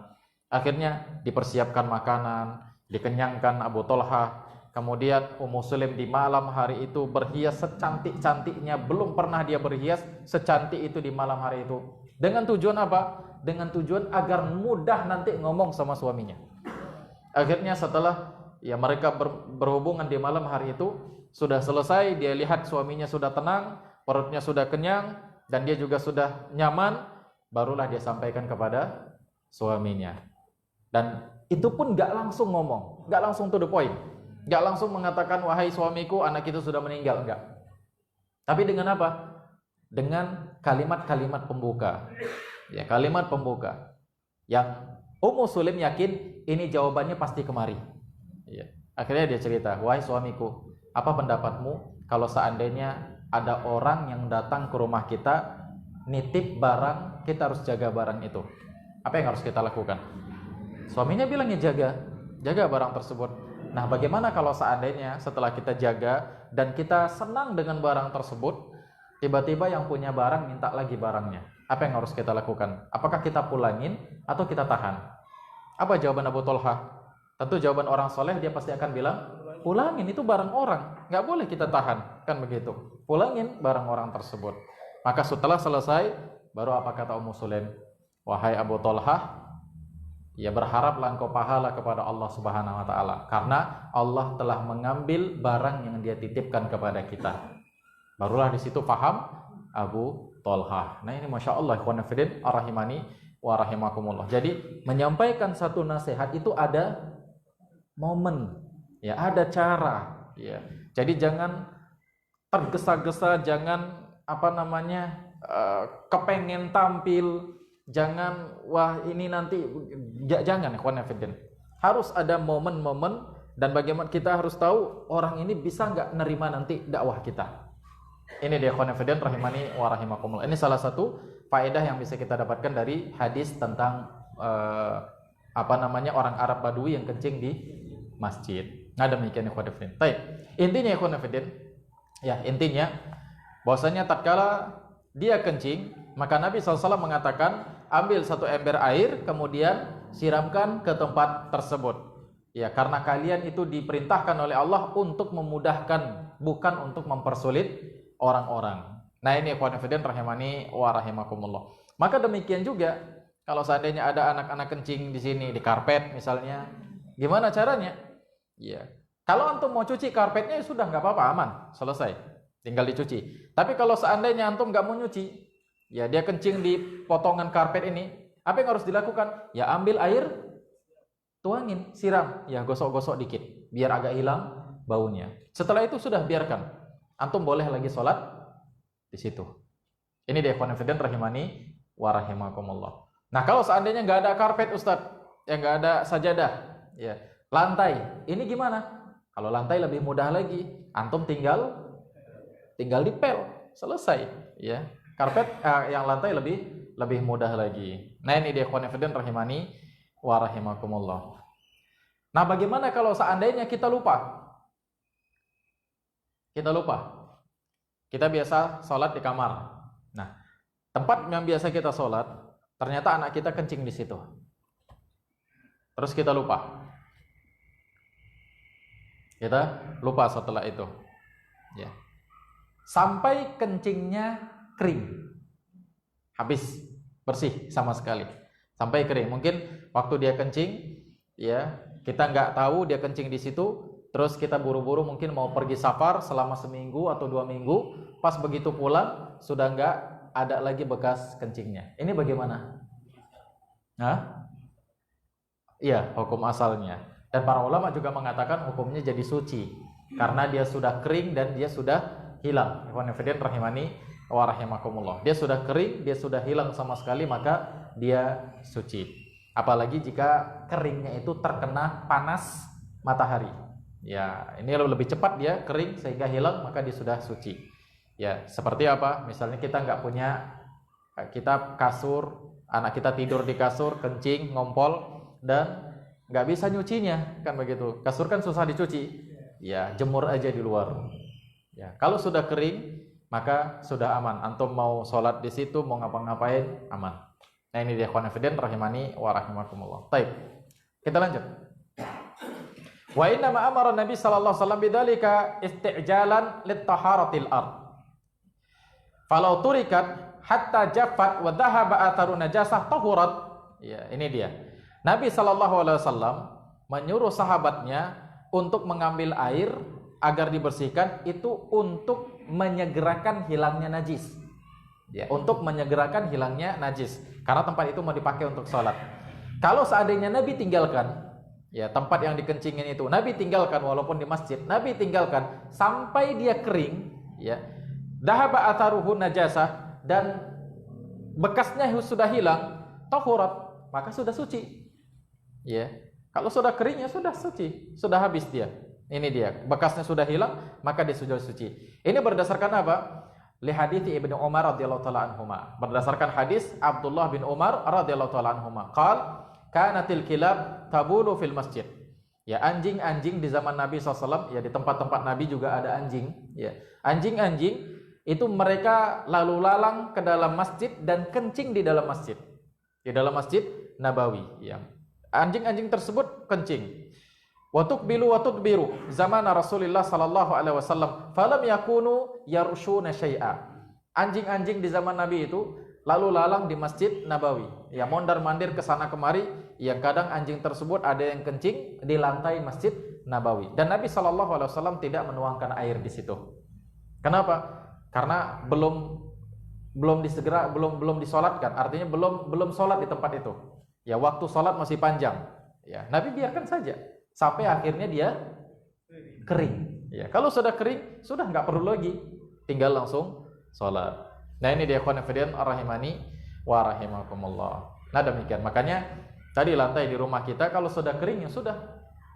Akhirnya dipersiapkan makanan, dikenyangkan Abu Talhah. Kemudian Ummu Sulaim di malam hari itu berhias secantik-cantiknya. Belum pernah dia berhias secantik itu di malam hari itu. Dengan tujuan apa? Dengan tujuan agar mudah nanti ngomong sama suaminya. Akhirnya setelah mereka berhubungan di malam hari itu, sudah selesai, dia lihat suaminya sudah tenang, perutnya sudah kenyang, dan dia juga sudah nyaman, barulah dia sampaikan kepada suaminya. Dan itu pun gak langsung ngomong, gak langsung to the point. Gak langsung mengatakan, wahai suamiku, anak itu sudah meninggal, enggak. Tapi dengan apa? Dengan kalimat-kalimat pembuka. Ya, kalimat pembuka. Yang Ummu Sulaim yakin ini jawabannya pasti kemari. Ya. Akhirnya dia cerita, wahai suamiku, apa pendapatmu kalau seandainya ada orang yang datang ke rumah kita, nitip barang, kita harus jaga barang itu. Apa yang harus kita lakukan? Suaminya bilang, ya jaga barang tersebut. Nah, bagaimana kalau seandainya setelah kita jaga dan kita senang dengan barang tersebut, tiba-tiba yang punya barang minta lagi barangnya? Apa yang harus kita lakukan? Apakah kita pulangin atau kita tahan? Apa jawaban Abu Talhah? Tentu jawaban orang soleh, dia pasti akan bilang, pulangin, itu barang orang, nggak boleh kita tahan, kan begitu. Pulangin barang orang tersebut. Maka setelah selesai, baru apa kata Ummu Sulaim? Wahai Abu Talhah, ya berharaplah engkau pahala kepada Allah Subhanahu wa taala, karena Allah telah mengambil barang yang dia titipkan kepada kita. Barulah di situ paham Abu Talhah. Nah, ini masya Allah ikhwan fillah rahimani wa rahimakumullah. Jadi menyampaikan satu nasihat itu ada momen, ya, ada cara, ya. Jadi jangan tergesa-gesa, jangan kepengen tampil, jangan wah ini nanti, jangan ikhwan fillah. Harus ada momen-momen, dan bagaimana kita harus tahu orang ini bisa nggak nerima nanti dakwah kita. Ini dia ikhwan fillah rahimani wa rahimakumullah. Ini salah satu faedah yang bisa kita dapatkan dari hadis tentang orang Arab Badui yang kencing di masjid. Nah, demikian ikhwan fillah. Baik. Intinya ikhwan fillah, ya intinya bahwasanya tatkala dia kencing, maka Nabi SAW mengatakan, ambil satu ember air, kemudian siramkan ke tempat tersebut. Ya, karena kalian itu diperintahkan oleh Allah untuk memudahkan, bukan untuk mempersulit orang-orang. Nah, ini ikhwan fillah rahimani wa rahimakumullah. Maka demikian juga kalau seandainya ada anak-anak kencing di sini di karpet misalnya, gimana caranya? Ya, kalau antum mau cuci karpetnya sudah nggak apa-apa, aman, selesai, tinggal dicuci. Tapi kalau seandainya antum nggak mau nyuci, ya dia kencing di potongan karpet ini, apa yang harus dilakukan? Ya ambil air, tuangin, siram, ya gosok-gosok dikit, biar agak hilang baunya. Setelah itu sudah biarkan, antum boleh lagi sholat di situ. Ini dia ikhwan fillah rahimani wa rahimakumullah. Nah, kalau seandainya nggak ada karpet Ustadz, ya nggak ada sajadah, ya lantai, ini gimana? Kalau lantai lebih mudah lagi, antum tinggal dipel, selesai, ya. Karpet yang lantai lebih mudah lagi. Nah, ini dia ikhwan fillah rahimani wa rahimakumullah. Nah, bagaimana kalau seandainya kita lupa? Kita biasa sholat di kamar. Nah, tempat yang biasa kita sholat, ternyata anak kita kencing di situ. Terus kita lupa. Setelah itu. Ya. Sampai kencingnya kering. Habis, bersih sama sekali. Sampai kering. Mungkin waktu dia kencing, ya, kita nggak tahu dia kencing di situ, terus kita buru-buru mungkin mau pergi safar selama seminggu atau 2 minggu, pas begitu pulang sudah nggak ada lagi bekas kencingnya. Ini bagaimana? Iya, hukum asalnya. Dan para ulama juga mengatakan hukumnya jadi suci karena dia sudah kering dan dia sudah hilang. Ikhwan fillah rahimani wa rahimakumullah. Dia sudah kering, dia sudah hilang sama sekali, maka dia suci. Apalagi jika keringnya itu terkena panas matahari. Ya, ini lebih cepat dia kering sehingga hilang, maka dia sudah suci. Ya, seperti apa? Misalnya kita kasur, anak kita tidur di kasur, kencing, ngompol, dan nggak bisa nyucinya, kan begitu. Kasur kan susah dicuci. Ya, jemur aja di luar. Ya, kalau sudah kering, maka sudah aman. Antum mau sholat di situ, mau ngapa-ngapain, aman. Nah, ini dia ikhwan fillah rahimani wa rahimakumullah. Baik. Kita lanjut. Wa inna ma amara Nabi sallallahu alaihi wasallam bidzalika isti'jalan lit-taharatil ard. Falau turikat hatta jaffat wa dhahaba atharu najasah tahurat. Ya, ini dia. Nabi sallallahu alaihi wasallam menyuruh sahabatnya untuk mengambil air agar dibersihkan, itu untuk menyegerakan hilangnya najis. Ya, untuk menyegerakan hilangnya najis. Karena tempat itu mau dipakai untuk sholat. Kalau seandainya Nabi tinggalkan, ya tempat yang dikencingin itu Nabi tinggalkan, walaupun di masjid, Nabi tinggalkan sampai dia kering, ya, dhahaba atharuhu najasah, dan bekasnya sudah hilang, tahurat, maka sudah suci. Ya, kalau sudah kering ya sudah suci, sudah habis dia. Ini dia, bekasnya sudah hilang, maka dia sudah suci. Ini berdasarkan apa? Li hadits Ibnu Umar radhiyallahu taala anhuma. Berdasarkan hadis Abdullah bin Umar radhiyallahu taala anhuma. Qal kanatil kilab tabulu fil masjid. Ya, anjing-anjing di zaman Nabi SAW, ya di tempat-tempat Nabi juga ada anjing. Ya, anjing-anjing itu mereka lalu lalang ke dalam masjid dan kencing di dalam masjid. Di dalam masjid Nabawi. Ya. Anjing-anjing tersebut kencing. Watukbilu watukbiru zaman Rasulullah sallallahu alaihi wasallam falam yakunu yarushuna syai'a. Anjing-anjing di zaman Nabi itu lalu lalang di Masjid Nabawi. Ya, mondar-mandir ke sana kemari, yang kadang anjing tersebut ada yang kencing di lantai Masjid Nabawi. Dan Nabi sallallahu alaihi wasallam tidak menuangkan air di situ. Kenapa? Karena belum disolatkan, artinya belum sholat di tempat itu. Ya, waktu sholat masih panjang. Ya, Nabi biarkan saja sampai akhirnya dia kering. Ya, kalau sudah kering, sudah nggak perlu lagi, tinggal langsung sholat. Nah ini dia ikhwan fillah rahimani wa rahimakumullah. Nah demikian, makanya tadi lantai di rumah kita kalau sudah kering ya sudah.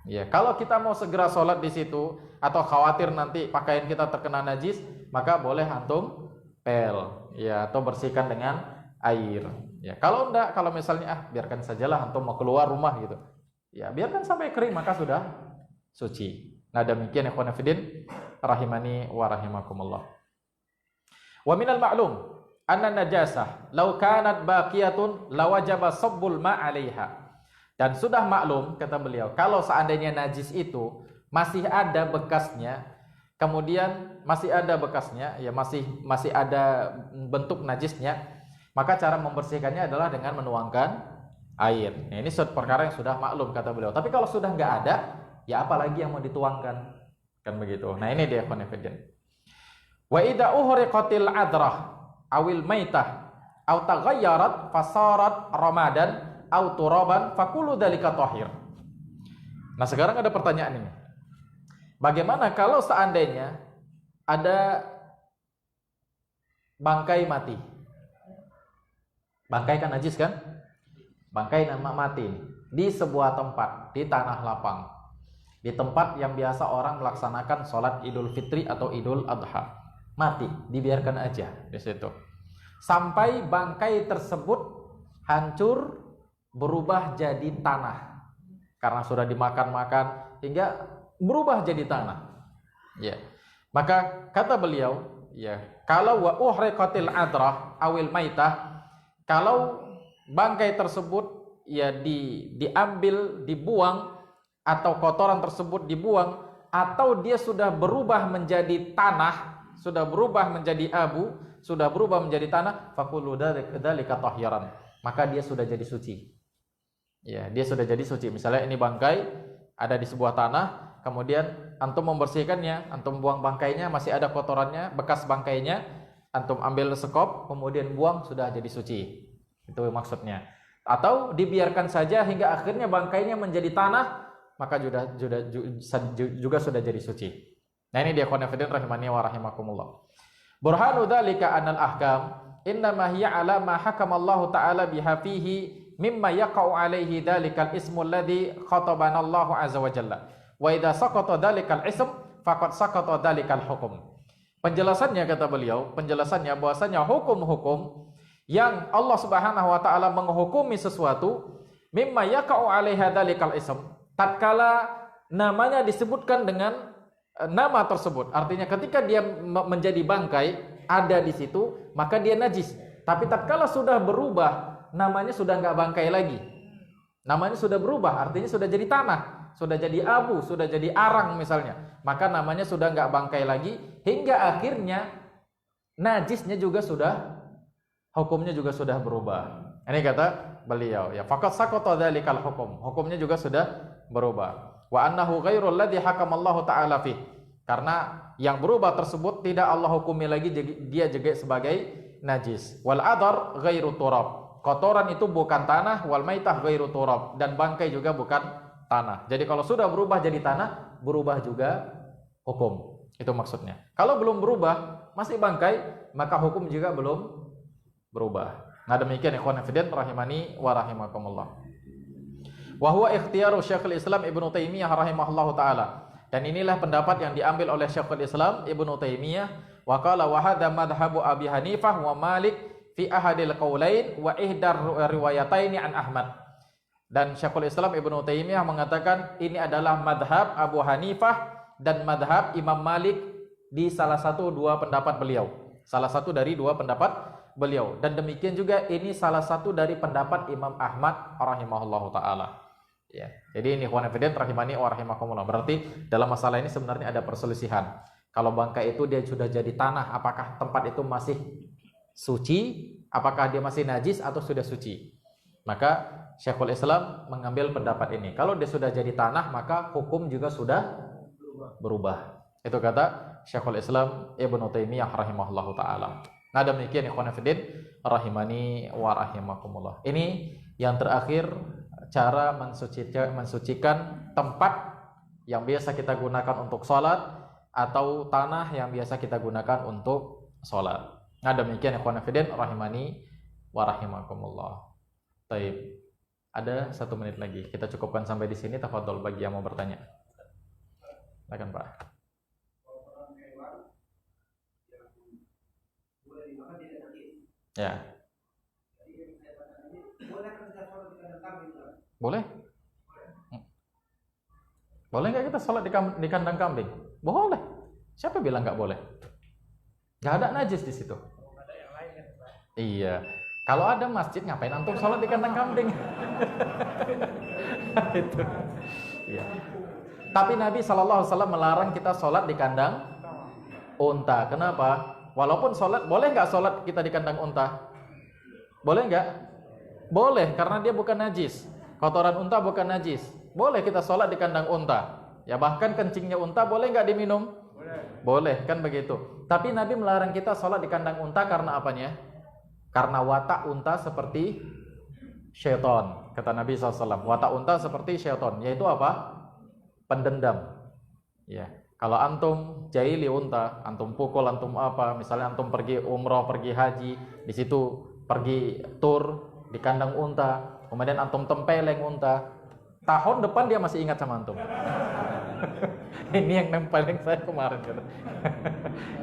Ya, kalau kita mau segera sholat di situ atau khawatir nanti pakaian kita terkena najis, maka boleh antum pel, ya, atau bersihkan dengan air. Ya, kalau enggak, kalau misalnya biarkan sajalah antum mau keluar rumah gitu. Ya, biarkan sampai kering maka sudah suci. Nah demikian ikhwan fillah rahimani wa rahimakumullah. Wa minal ma'lum anna najasah law kanat baqiyatun lawajaba sabbul ma 'alaiha. Dan sudah maklum kata beliau, kalau seandainya najis itu masih ada bekasnya, kemudian masih ada bekasnya, ya masih ada bentuk najisnya, maka cara membersihkannya adalah dengan menuangkan air. Nah, ini perkara yang sudah maklum kata beliau. Tapi kalau sudah nggak ada, ya apalagi yang mau dituangkan, kan begitu. Nah ini dia konfident. Wa idza uhriqatil adrah awil maitah aw taghayyarat fasarat ramadan aw turaban fakulu dzalika tahir. Nah sekarang ada pertanyaan ini. Bagaimana kalau seandainya ada bangkai mati? Bangkai kan najis kan? Bangkai mati di sebuah tempat, di tanah lapang, di tempat yang biasa orang melaksanakan sholat Idul Fitri atau Idul Adha. Mati, dibiarkan aja di situ. Sampai bangkai tersebut hancur, berubah jadi tanah. Karena sudah dimakan-makan hingga berubah jadi tanah. Ya. Maka kata beliau, ya, kalau wa uhriqatil adrah awil maitah, kalau bangkai tersebut ya diambil, dibuang, atau kotoran tersebut dibuang, atau dia sudah berubah menjadi tanah, sudah berubah menjadi abu, sudah berubah menjadi tanah, faqulu dzalika tahhiran, maka dia sudah jadi suci. Ya, dia sudah jadi suci. Misalnya ini bangkai ada di sebuah tanah, kemudian antum membersihkannya, antum buang bangkainya, masih ada kotorannya, bekas bangkainya, antum ambil sekop, kemudian buang, sudah jadi suci. Itu maksudnya. Atau dibiarkan saja hingga akhirnya bangkainya menjadi tanah, maka juga sudah jadi suci. Nah ini dia khonafidin rahimani wa rahimakumullah. Burhanu dzalika anal ahkam innama hiya ala ma hakamallahu ta'ala biha fihi mimma yaqa'u alaihi dzalikal ismu alladhi khatabana Allahu azza wa jalla. Wa idza saqata dzalikal ism faqad saqata dzalikal hukum. Penjelasannya kata beliau, penjelasannya bahwasanya hukum-hukum yang Allah Subhanahu wa taala menghukumi sesuatu mimma yaqa'u alaiha dzalikal ism, tatkala namanya disebutkan dengan nama tersebut. Artinya ketika dia menjadi bangkai ada di situ, maka dia najis. Tapi tatkala sudah berubah, namanya sudah enggak bangkai lagi. Namanya sudah berubah, artinya sudah jadi tanah, sudah jadi abu, sudah jadi arang misalnya. Maka namanya sudah enggak bangkai lagi hingga akhirnya najisnya juga sudah, hukumnya juga sudah berubah. Ini kata beliau, ya faqad saqata dzalikal hukum. Hukumnya juga sudah berubah. Wa annahu ghairul ladzi hakamallahu ta'ala fi. Karena yang berubah tersebut tidak Allah hukumi lagi, dia juga sebagai najis. Wal adar ghairu turab. Kotoran itu bukan tanah, wal maitah ghairu turab, dan bangkai juga bukan tanah. Jadi kalau sudah berubah jadi tanah, berubah juga hukum. Itu maksudnya. Kalau belum berubah, masih bangkai, maka hukum juga belum berubah. Nah demikian ikhwan fillah rahimani wa rahimakumullah. Wa huwa ikhtiyaru Syekhul Islam Ibnu Taimiyah rahimahullahu taala. Dan inilah pendapat yang diambil oleh Syekhul Islam Ibnu Taimiyah, wa qala wa hadza madhhabu Abi Hanifah wa Malik fi ahadil qaulain wa ihdar riwayataini an Ahmad. Dan Syekhul Islam Ibnu Taimiyah mengatakan ini adalah madhab Abu Hanifah dan madhab Imam Malik di salah satu dua pendapat beliau. Salah satu dari dua pendapat beliau. Dan demikian juga ini salah satu dari pendapat Imam Ahmad rahimahullahu taala. Ya. Jadi ini ikhwan fillah rahimani wa rahimakumullah. Berarti dalam masalah ini sebenarnya ada perselisihan. Kalau bangkai itu dia sudah jadi tanah, apakah tempat itu masih suci? Apakah dia masih najis atau sudah suci? Maka Syekhul Islam mengambil pendapat ini. Kalau dia sudah jadi tanah, maka hukum juga sudah berubah. Itu kata Syekhul Islam Ibnu Taimiyah rahimahullahu taala. Nah demikian ikhwan fillah rahimani wa rahimakumullah. Ini yang terakhir, cara mensucikan tempat yang biasa kita gunakan untuk sholat atau tanah yang biasa kita gunakan untuk sholat. Nah, demikian ikhwan fillah rahimani wa rahimakumullah. Baik. Ada 1 menit lagi. Kita cukupkan sampai di sini. Tafadhol bagi yang mau bertanya. Silakan, Pak. Ya. Boleh? Boleh nggak kita sholat di kandang kambing? Boleh. Siapa bilang nggak boleh? Nggak ada najis di situ. Iya. Kalau ada masjid, ngapain antum sholat di kandang kambing? Itu. Iya. Tapi Nabi SAW melarang kita sholat di kandang unta. Kenapa? Walaupun sholat, boleh nggak sholat kita di kandang unta? Boleh nggak? Boleh, karena dia bukan najis. Kotoran unta bukan najis. Boleh kita sholat di kandang unta. Ya bahkan kencingnya unta boleh nggak diminum? Boleh, kan begitu. Tapi Nabi melarang kita sholat di kandang unta karena apanya? Karena watak unta seperti syaitan. Kata Nabi SAW, watak unta seperti syaitan. Yaitu apa? Pendendam. Ya. Kalau antum jahili unta, antum pukul, antum apa? Misalnya antum pergi umroh, pergi haji, di situ pergi tur di kandang unta, kemudian antum tempeleng unta, tahun depan dia masih ingat sama antum. Ini yang nempeleng saya kemarin kata.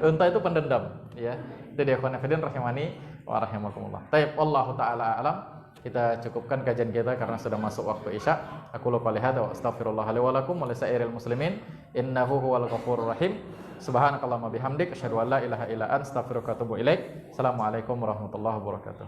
Unta itu pendendam, ya. Itu dia ikhwan fillah rahimani wa rahimakumullah. Taib, wallahu taala alam. Kita cukupkan kajian kita karena sudah masuk waktu Isya. Aku lupa lihat wa astaghfirullah li wa lakum wa lisairil muslimin innahu huwal ghafurur rahim. Subhanakallahumma bihamdik asyhadu an la ilaha illa anta astaghfiruka wa atubu ilaik. Assalamualaikum warahmatullahi wabarakatuh.